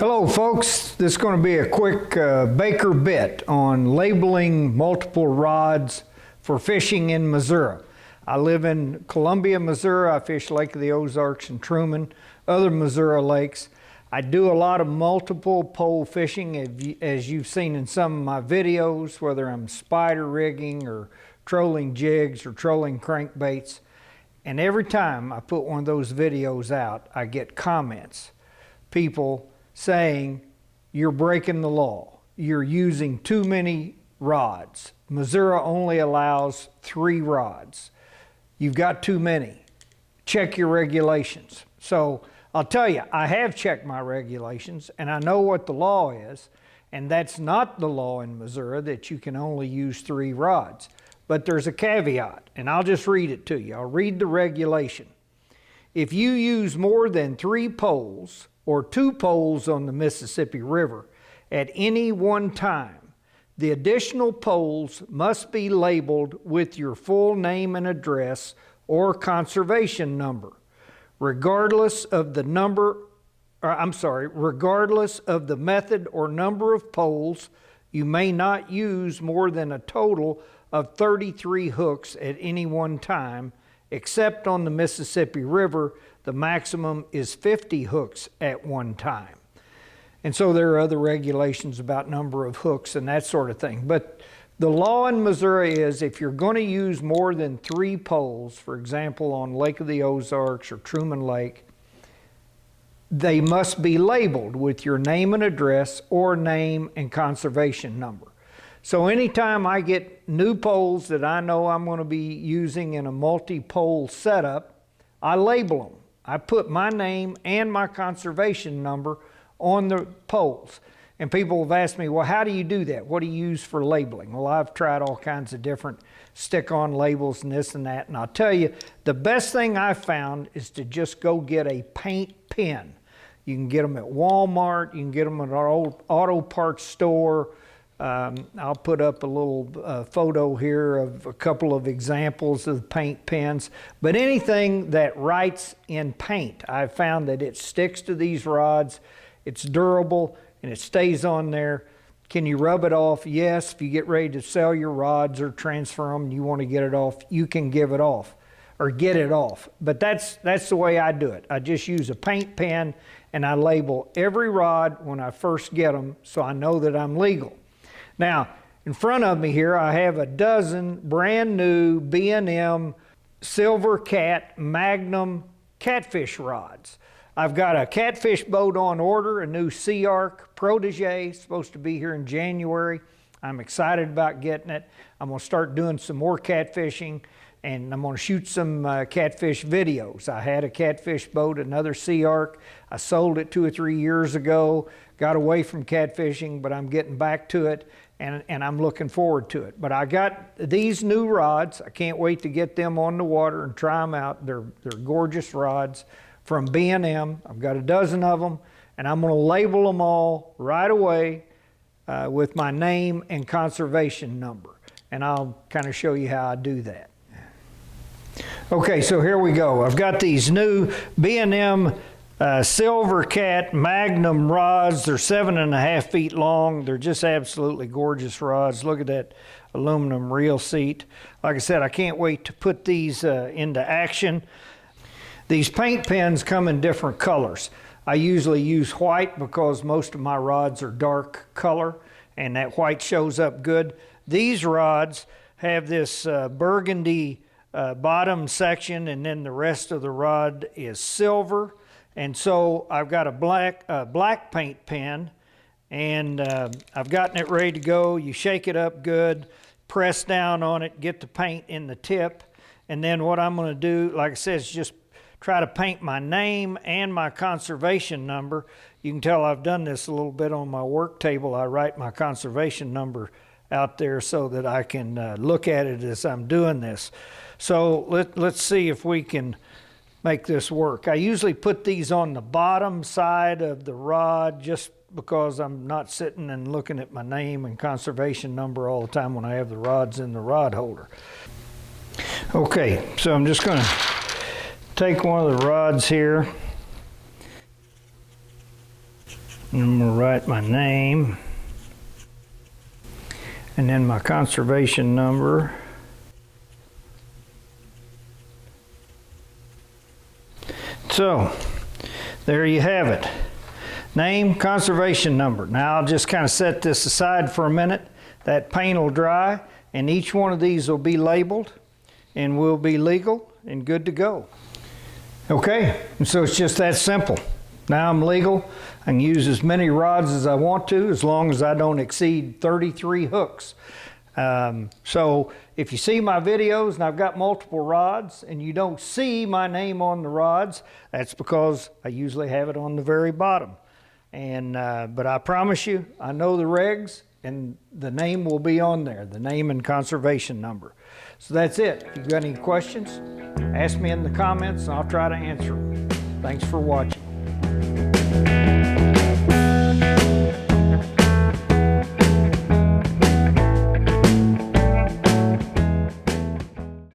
Hello folks, this is going to be a quick baker bit on labeling multiple rods for fishing in Missouri. I live in Columbia, Missouri. I fish Lake of the Ozarks and Truman, other Missouri lakes. I do a lot of multiple pole fishing, as you've seen in some of my videos, whether I'm spider rigging or trolling jigs or trolling crankbaits. And every time I put one of those videos out, I get comments. People saying, you're breaking the law. You're using too many rods. Missouri only allows 3 rods. You've got too many. Check your regulations. So I'll tell you, I have checked my regulations and I know what the law is, and that's not the law in Missouri that you can only use 3 rods. But there's a caveat, and I'll just read it to you. I'll read the regulation. If you use more than 3 poles or 2 poles on the Mississippi River at any one time, the additional poles must be labeled with your full name and address or conservation number, regardless of the method or number of poles. You may not use more than a total of 33 hooks at any one time, except on the Mississippi River, the maximum is 50 hooks at one time. And so there are other regulations about number of hooks and that sort of thing. But the law in Missouri is if you're going to use more than 3 poles, for example, on Lake of the Ozarks or Truman Lake, they must be labeled with your name and address or name and conservation number. So anytime I get new poles that I know I'm going to be using in a multi-pole setup, I label them. I put my name and my conservation number on the poles. And people have asked me, well, how do you do that? What do you use for labeling? Well, I've tried all kinds of different stick-on labels and this and that. And I'll tell you, the best thing I've found is to just go get a paint pen. You can get them at Walmart. You can get them at our old auto parts store. I'll put up a little photo here of a couple of examples of paint pens. But anything that writes in paint, I've found that it sticks to these rods, it's durable, and it stays on there. Can you rub it off? Yes. If you get ready to sell your rods or transfer them and you want to get it off, you can give it off or get it off. But that's the way I do it. I just use a paint pen and I label every rod when I first get them so I know that I'm legal. Now, in front of me here, I have a dozen brand new B&M Silver Cat Magnum catfish rods. I've got a catfish boat on order, a new Sea Arc Protege, supposed to be here in January. I'm excited about getting it. I'm going to start doing some more catfishing, and I'm going to shoot some catfish videos. I had a catfish boat, another Sea Arc. I sold it 2 or 3 years ago, got away from catfishing, but I'm getting back to it. And I'm looking forward to it. But I got these new rods. I can't wait to get them on the water and try them out. They're gorgeous rods from B&M. I've got a dozen of them, and I'm going to label them all right away with my name and conservation number. And I'll kind of show you how I do that. Okay, so here we go. I've got these new B&M Silver Cat Magnum rods. They're 7.5 feet long. They're just absolutely gorgeous rods. Look at that aluminum reel seat. Like I said, I can't wait to put these into action. These paint pens come in different colors. I usually use white because most of my rods are dark color and that white shows up good. These rods have this burgundy bottom section, and then the rest of the rod is silver. And so I've got a black paint pen, and I've gotten it ready to go. You shake it up good, press down on it, get the paint in the tip, and then what I'm going to do, like I said, is just try to paint my name and my conservation number. You can tell I've done this a little bit on my work table. I write my conservation number out there so that I can look at it as I'm doing this. So let's see if we can make this work. I usually put these on the bottom side of the rod just because I'm not sitting and looking at my name and conservation number all the time when I have the rods in the rod holder. Okay, so I'm just going to take one of the rods here And I'm going to write my name. And then my conservation number. So, there you have it. Name, conservation number. Now I'll just kind of set this aside for a minute. That paint will dry, and each one of these will be labeled and will be legal and good to go. Okay, and so it's just that simple. Now I'm legal. I can use as many rods as I want to, as long as I don't exceed 33 hooks. So if you see my videos and I've got multiple rods and you don't see my name on the rods, that's because I usually have it on the very bottom. And but I promise you, I know the regs, and the name will be on there, the name and conservation number. So that's it. If you've got any questions, ask me in the comments and I'll try to answer them. Thanks for watching.